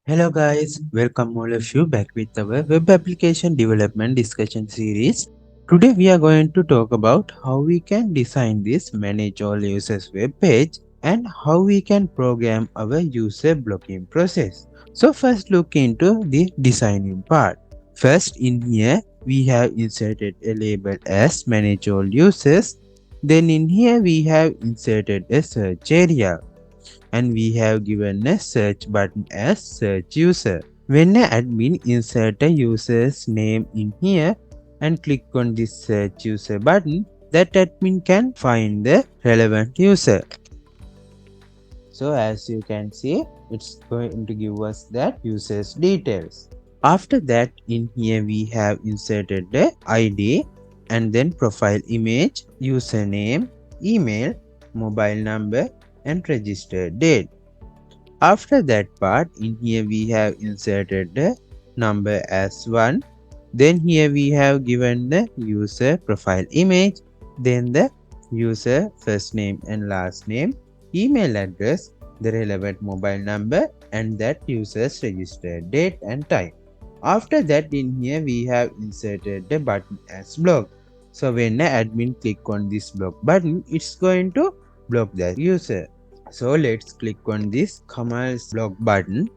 Hello guys, welcome all of you back with our web application development discussion series. Today we are going to talk about how we can design this manage all users web page and how we can program our user blocking process. So first look into the designing part. First in here we have inserted a label as manage all users. Then in here we have inserted a search area and we have given a search button as search user. When an admin insert a user's name in here and click on this search user button, that admin can find the relevant user. So as you can see, it's going to give us that user's details. After that, in here we have inserted the ID and then profile image, username, email, mobile number and registered date. After that part, in here we have inserted the number as 1. Then here we have given the user profile image, then the user first name and last name, email address, the relevant mobile number and that user's registered date and time. After that, in here we have inserted the button as block. So when the admin click on this block button, it's going to block the user. So let's click on this commerce block button.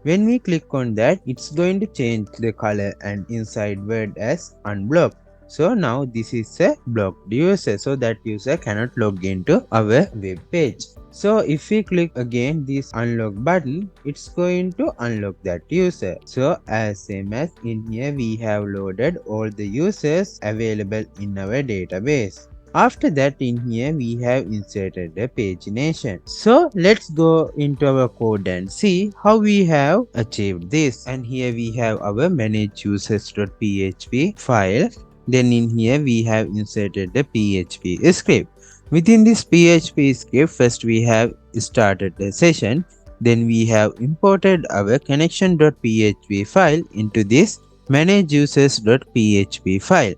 When we click on that, it's going to change the color and inside word as unblock. So now this is a blocked user, so that user cannot log into our web page. So if we click again this unlock button, it's going to unlock that user. So as same as in here we have loaded all the users available in our database. After that, in here we have inserted the pagination. So let's go into our code and see how we have achieved this. And here we have our manage users.php file. Then in here we have inserted the PHP script. Within this PHP script, first we have started the session. Then we have imported our connection.php file into this manage users.php file.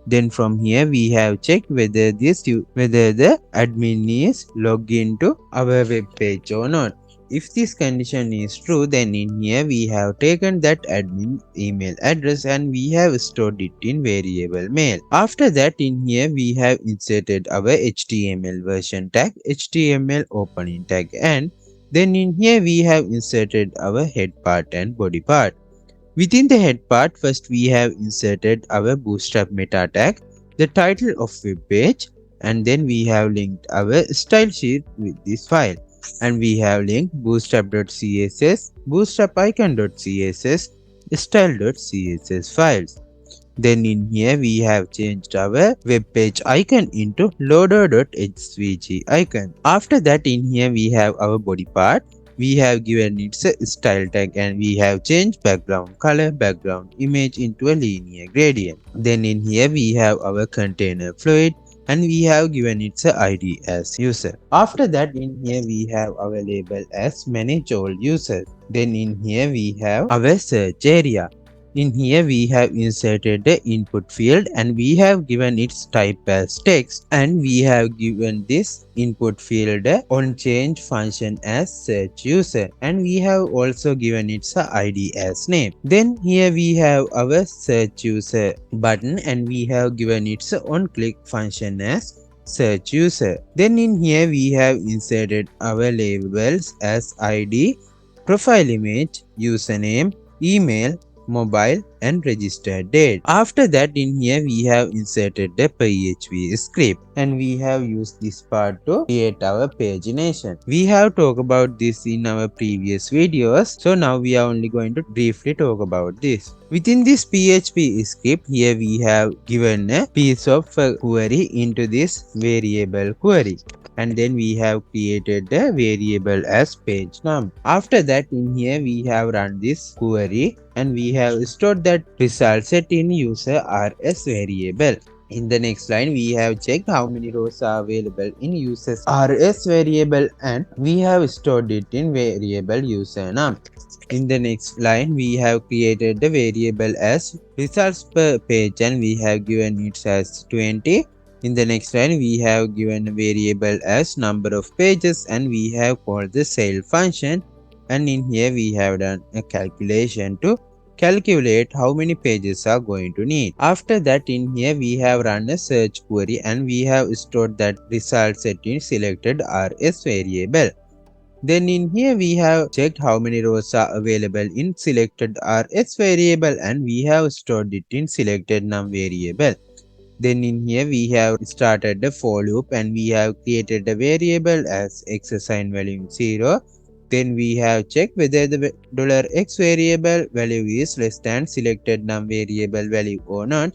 Then from here we have checked whether the admin is logged into our web page or not. If this condition is true, then in here we have taken that admin email address and we have stored it in variable mail. After that, in here we have inserted our HTML version tag, HTML opening tag, and then in here we have inserted our head part and body part. Within the head part, first we have inserted our Bootstrap meta tag, the title of web page, and then we have linked our style sheet with this file. And we have linked bootstrap.css, bootstrapicon.css, style.css files. Then in here we have changed our web page icon into loader.hvg icon. After that, in here we have our body part. We have given it a style tag and we have changed background color, background image into a linear gradient. Then in here we have our container fluid and we have given it a ID as user. After that, in here we have our label as manage all users. Then in here we have our search area. In here we have inserted the input field and we have given its type as text, and we have given this input field on change function as search user, and we have also given its ID as name. Then here we have our search user button and we have given its on click function as search user. Then in here we have inserted our labels as ID, profile image, username, email, mobile and registered date. After that, in here we have inserted the PHP script and we have used this part to create our pagination. We have talked about this in our previous videos, so now we are only going to briefly talk about this. Within this PHP script, here we have given a piece of query into this variable query, and then we have created the variable as page num. After that, in here we have run this query and we have stored that result set in user rs variable. In the next line, we have checked how many rows are available in users rs variable and we have stored it in variable user num. In the next line, we have created the variable as results per page and we have given it as 20. In the next line, we have given a variable as number of pages and we have called the sale function and in here we have done a calculation to calculate how many pages are going to need. After that, in here we have run a search query and we have stored that result set in selected rs variable. Then in here we have checked how many rows are available in selected rs variable and we have stored it in selected num variable. Then in here we have started the for loop and we have created a variable as x assign value 0. Then we have checked whether the $x variable value is less than selected num variable value or not.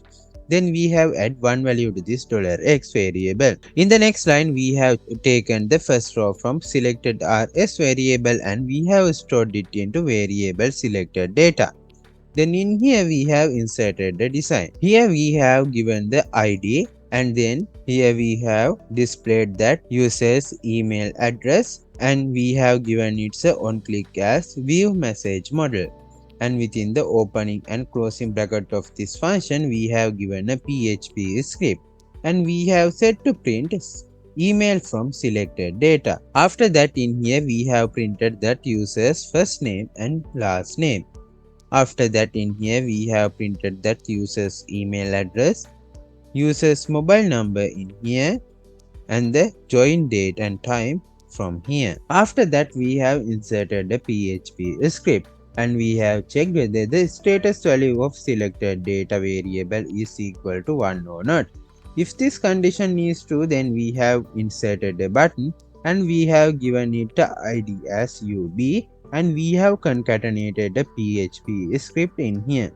Then we have add one value to this $x variable. In the next line we have taken the first row from selected rs variable and we have stored it into variable selected data. Then in here we have inserted the design. Here we have given the ID and then here we have displayed that user's email address and we have given it a on click as view message model. And within the opening and closing bracket of this function we have given a PHP script and we have set to print email from selected data. After that, in here we have printed that user's first name and last name. After that, in here we have printed that user's email address, user's mobile number in here and the join date and time from here. After that, we have inserted the PHP script and we have checked whether the status value of selected data variable is equal to 1 or not. If this condition is true, then we have inserted a button and we have given it the ID as UB and we have concatenated the PHP script in here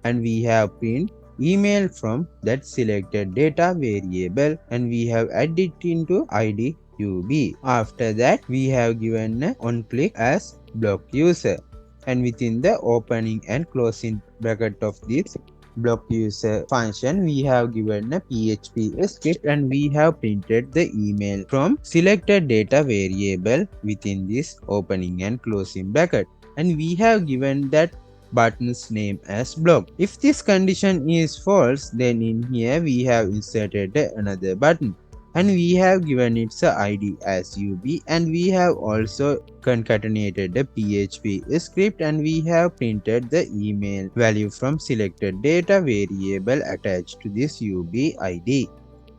and we have print email from that selected data variable and we have added it into ID UB. After that, we have given a on click as block user and within the opening and closing bracket of this block user function we have given a PHP script and we have printed the email from selected data variable within this opening and closing bracket and we have given that button's name as block. If this condition is false, then in here we have inserted another button and we have given its ID as UB and we have also concatenated the PHP script and we have printed the email value from selected data variable attached to this UB ID.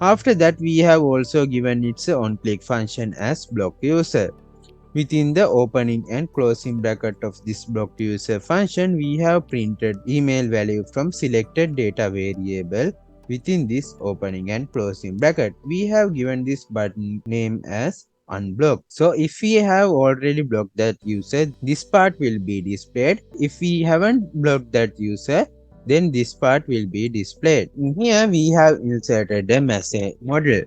After that, we have also given its on click function as block user. Within the opening and closing bracket of this block user function, we have printed email value from selected data variable. Within this opening and closing bracket, we have given this button name as unblock. So if we have already blocked that user, this part will be displayed. If we haven't blocked that user, then this part will be displayed. In here we have inserted a message model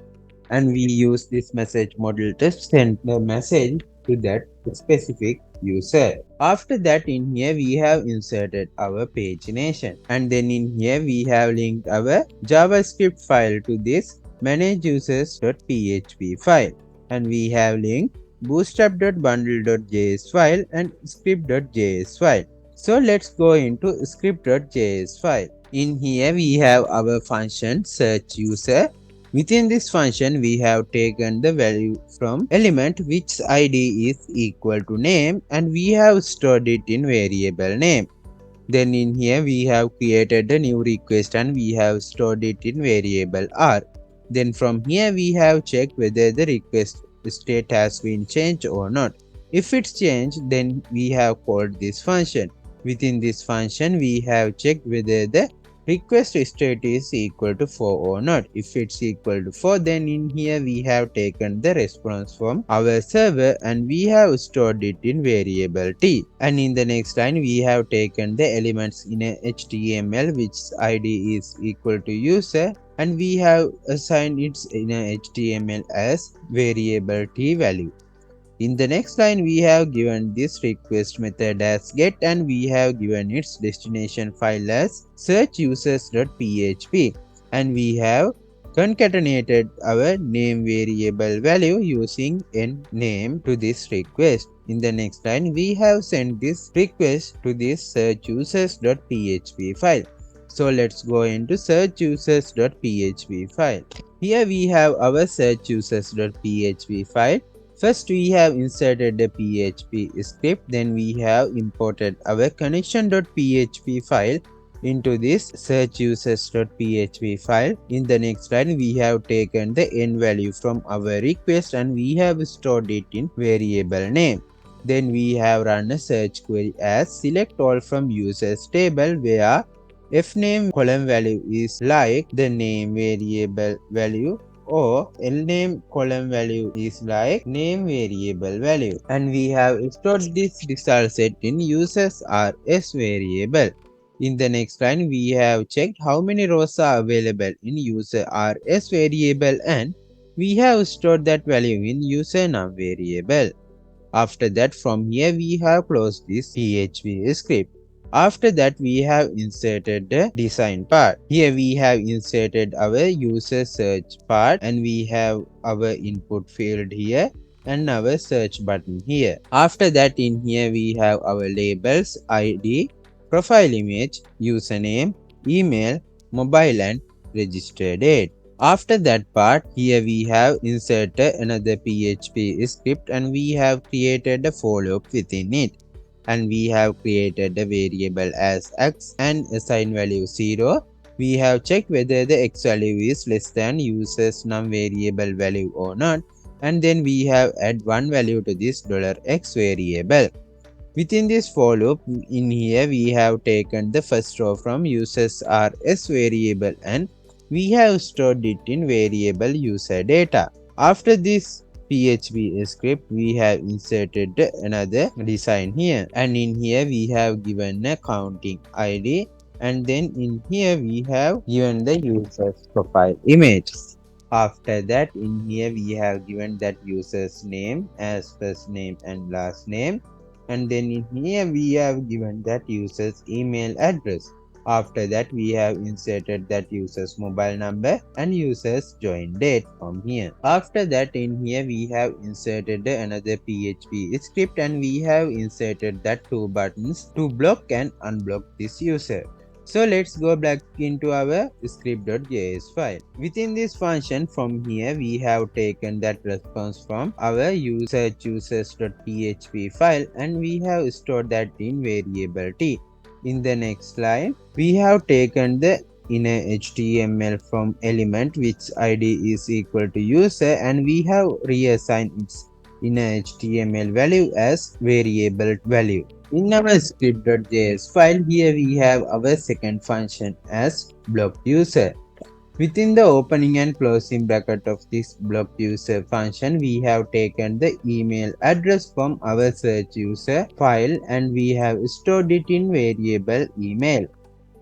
and we use this message model to send the message to that specific user. After that, in here we have inserted our pagination and then in here we have linked our JavaScript file to this manageusers.php file and we have linked bootstrap.bundle.js file and script.js file. So let's go into script.js file. In here we have our function search user. Within this function, we have taken the value from element which ID is equal to name and we have stored it in variable name. Then in here we have created a new request and we have stored it in variable r. Then from here we have checked whether the request state has been changed or not. If it's changed, then we have called this function. Within this function, we have checked whether the request state is equal to 4 or not. If it's equal to 4, then in here we have taken the response from our server and we have stored it in variable t. And in the next line we have taken the elements in a HTML which ID is equal to user and we have assigned it in a HTML as variable t value. In the next line, we have given this request method as get and we have given its destination file as searchusers.php and we have concatenated our name variable value using name to this request. In the next line, we have sent this request to this searchusers.php file. So let's go into searchusers.php file. Here we have our searchusers.php file. First we have inserted the PHP script, then we have imported our connection.php file into this search users.php file. In the next line we have taken the end value from our request and we have stored it in variable name. Then we have run a search query as select all from users table where fname column value is like the name variable value or lname column value is like name variable value, and we have stored this result set in users rs variable. In the next line we have checked how many rows are available in user rs variable and we have stored that value in user num variable. After that, from here we have closed this PHP script. After that, we have inserted the design part. Here we have inserted our user search part and we have our input field here and our search button here. After that, in here we have our labels, ID, profile image, username, email, mobile and register date. After that part, here we have inserted another PHP script and we have created a for loop within it. And we have created a variable as x and assign value 0. We have checked whether the x value is less than user's num variable value or not. And then we have add one value to this $x variable. Within this for loop, in here we have taken the first row from users rs variable and we have stored it in variable user data. After this PHP script, we have inserted another design here, and in here we have given a counting ID, and then in here we have given the user's profile image. After that, in here we have given that user's name as first name and last name, and then in here we have given that user's email address. After that, we have inserted that user's mobile number and user's join date from here. After that, in here we have inserted another PHP script and we have inserted that two buttons to block and unblock this user. So let's go back into our script.js file. Within this function, from here we have taken that response from our users.php file and we have stored that in variable t. In the next line, we have taken the inner HTML from element which id is equal to user and we have reassigned its inner HTML value as variable value. In our script.js file, here we have our second function as blocked user. Within the opening and closing bracket of this blocked user function, we have taken the email address from our search user file and we have stored it in variable email.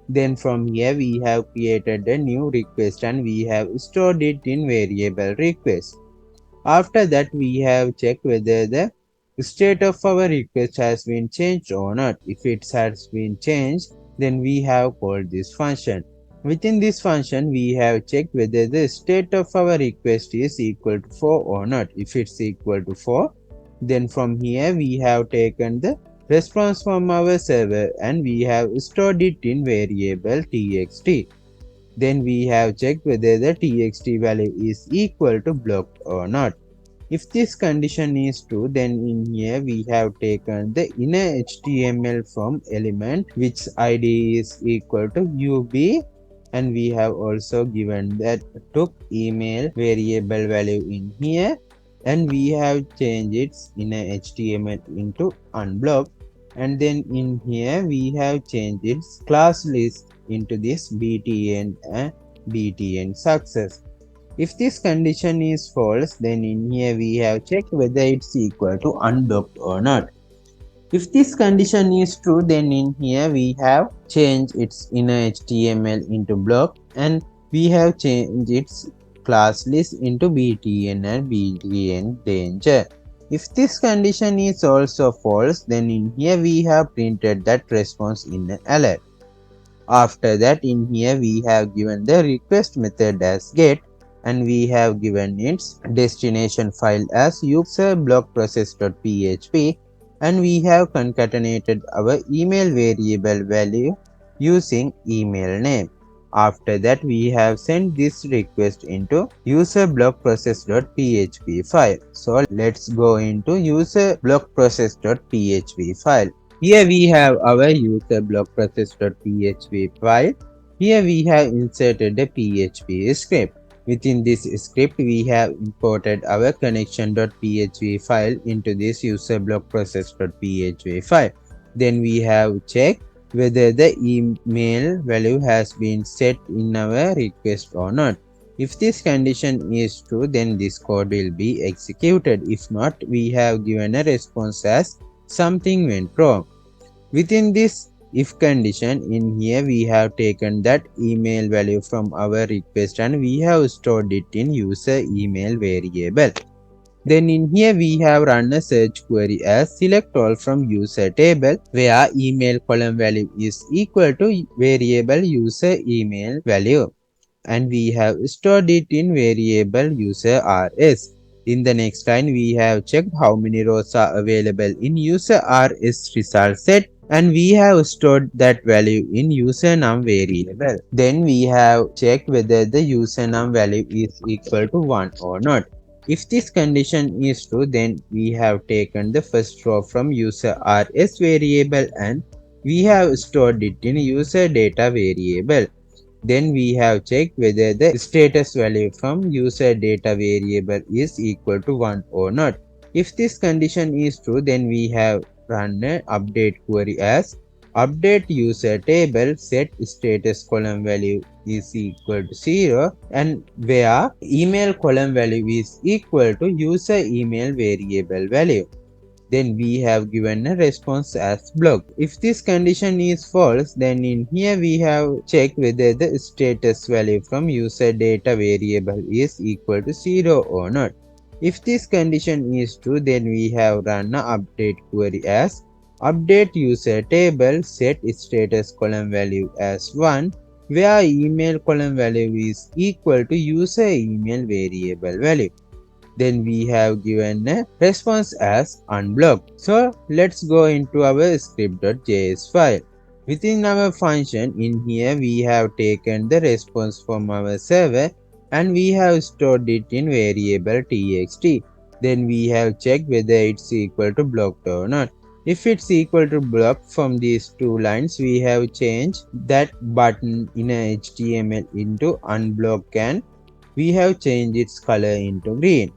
Then from here we have created a new request and we have stored it in variable request. After that, we have checked whether the state of our request has been changed or not. If it has been changed, then we have called this function. Within this function, we have checked whether the state of our request is equal to 4 or not. If it's equal to 4, then from here we have taken the response from our server and we have stored it in variable txt. Then we have checked whether the txt value is equal to blocked or not. If this condition is true, then in here we have taken the inner HTML from element which id is equal to ub and we have also given that took email variable value in here and we have changed its inner HTML into unblocked, and then in here we have changed its class list into this btn and btn success. If this condition is false, then in here we have checked whether it's equal to unblocked or not. If this condition is true, then in here we have changed its inner HTML into block and we have changed its class list into btn and btn danger. If this condition is also false, then in here we have printed that response in an alert. After that, in here we have given the request method as get and we have given its destination file as user-block-process.php and we have concatenated our email variable value using email name. After that, we have sent this request into user block process.php file. So let's go into user block process.php file. Here we have our user block process.php file. Here we have inserted the PHP script. Within this script, we have imported our connection.php file into this user block process.php file. Then we have checked whether the email value has been set in our request or not. If this condition is true, then this code will be executed. If not, we have given a response as something went wrong. Within this if condition, in here we have taken that email value from our request and we have stored it in user email variable. Then in here we have run a search query as select all from user table, where email column value is equal to variable user email value, and we have stored it in variable user rs. In the next line, we have checked how many rows are available in user rs result set, and we have stored that value in user num variable. Then we have checked whether the user num value is equal to 1 or not. If this condition is true, then we have taken the first row from user rs variable and we have stored it in user data variable. Then we have checked whether the status value from user data variable is equal to 1 or not. If this condition is true, then we have run an update query as update user table set status column value is equal to 0 and where email column value is equal to user email variable value. Then we have given a response as blocked. If this condition is false, then in here we have checked whether the status value from user data variable is equal to 0 or not. If this condition is true, then we have run an update query as update user table set status column value as 1, where email column value is equal to user email variable value. Then we have given a response as unblocked. So let's go into our script.js file. Within our function, in here we have taken the response from our server and we have stored it in variable txt. Then we have checked whether it's equal to blocked or not. If it's equal to blocked, from these two lines we have changed that button in a HTML into unblock and we have changed its color into green.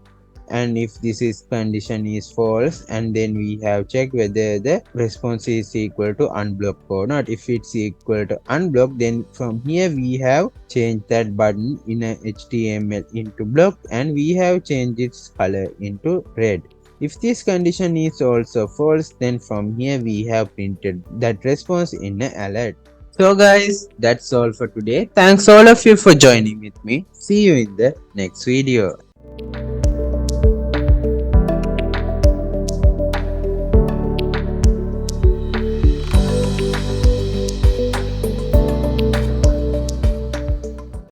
And if this is condition is false, and then we have checked whether the response is equal to unblock or not. If it's equal to unblock, then from here we have changed that button in a HTML into block and we have changed its color into red. If this condition is also false, then from here we have printed that response in a alert. So guys, that's all for today. Thanks all of you for joining with me. See you in the next video.